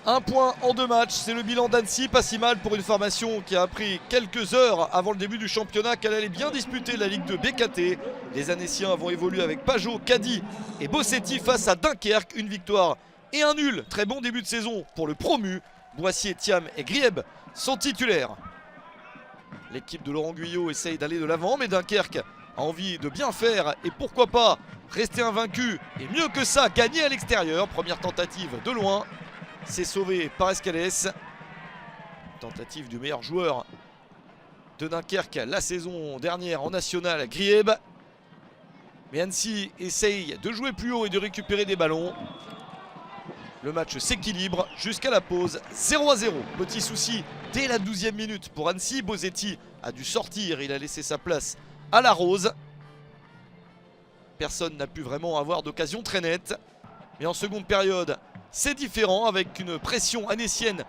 Un point en 2 matchs, c'est le bilan d'Annecy, pas si mal pour une formation qui a appris quelques heures avant le début du championnat qu'elle allait bien disputer la Ligue 2 BKT. Les Annéciens vont évoluer avec Pajot, Caddy et Bossetti face à Dunkerque. Une victoire et un nul, très bon début de saison pour le promu. Boissier, Thiam et Grieb sont titulaires. L'équipe de Laurent Guyot essaye d'aller de l'avant, mais Dunkerque a envie de bien faire et pourquoi pas rester invaincu et mieux que ça, gagner à l'extérieur. Première tentative de loin. C'est sauvé par Escalès. Tentative du meilleur joueur de Dunkerque la saison dernière en national, Grieb. Mais Annecy essaye de jouer plus haut et de récupérer des ballons. Le match s'équilibre jusqu'à la pause, 0-0. Petit souci dès la 12e minute pour Annecy. Bossetti a dû sortir, il a laissé sa place à la Rose. Personne n'a pu vraiment avoir d'occasion très nette. Mais en seconde période, c'est différent avec une pression annécienne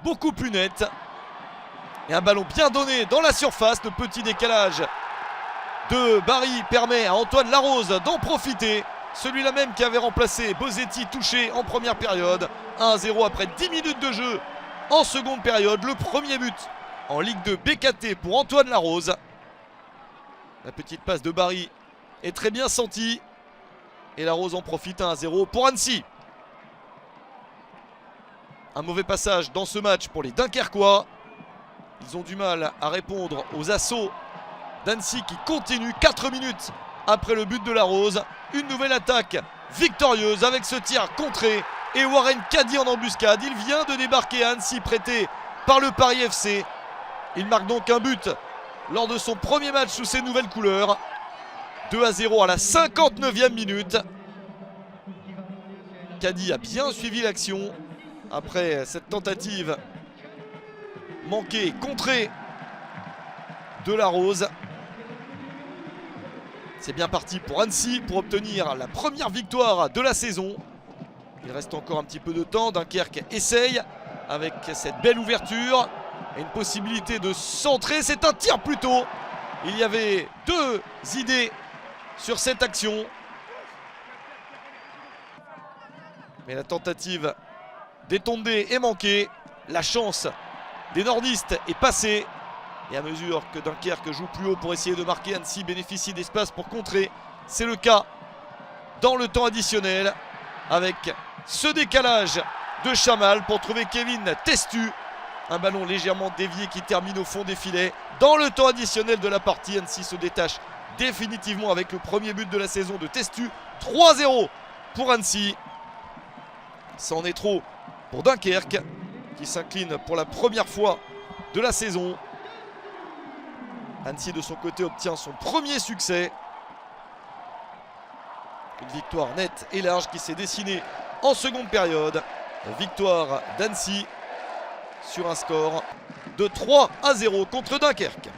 beaucoup plus nette. Et un ballon bien donné dans la surface. Le petit décalage de Barry permet à Antoine Larose d'en profiter. Celui-là même qui avait remplacé Bossetti touché en première période. 1-0 après 10 minutes de jeu en seconde période. Le premier but en Ligue 2 BKT pour Antoine Larose. La petite passe de Barry est très bien sentie. Et Larose en profite, 1-0 pour Annecy. Un mauvais passage dans ce match pour les Dunkerquois. Ils ont du mal à répondre aux assauts d'Annecy qui continue 4 minutes après le but de Larose. Une nouvelle attaque victorieuse avec ce tir contré. Et Warren Caddy en embuscade. Il vient de débarquer à Annecy, prêté par le Paris FC. Il marque donc un but lors de son premier match sous ses nouvelles couleurs. 2-0 à la 59e minute. Caddy a bien suivi l'action après cette tentative manquée, contrée de Larose. C'est bien parti pour Annecy pour obtenir la première victoire de la saison. Il reste encore un petit peu de temps. Dunkerque essaye avec cette belle ouverture et une possibilité de centrer. C'est un tir plutôt. Il y avait 2 idées sur cette action. Mais la tentative d'Etondé est manquée. La chance des nordistes est passée. Et à mesure que Dunkerque joue plus haut pour essayer de marquer, Annecy bénéficie d'espace pour contrer. C'est le cas dans le temps additionnel avec ce décalage de Chamal pour trouver Kevin Testu. Un ballon légèrement dévié qui termine au fond des filets. Dans le temps additionnel de la partie, Annecy se détache définitivement avec le premier but de la saison de Testu. 3-0 pour Annecy. Ça en est trop pour Dunkerque qui s'incline pour la première fois de la saison. Annecy de son côté obtient son premier succès. Une victoire nette et large qui s'est dessinée en seconde période. Victoire d'Annecy sur un score de 3-0 contre Dunkerque.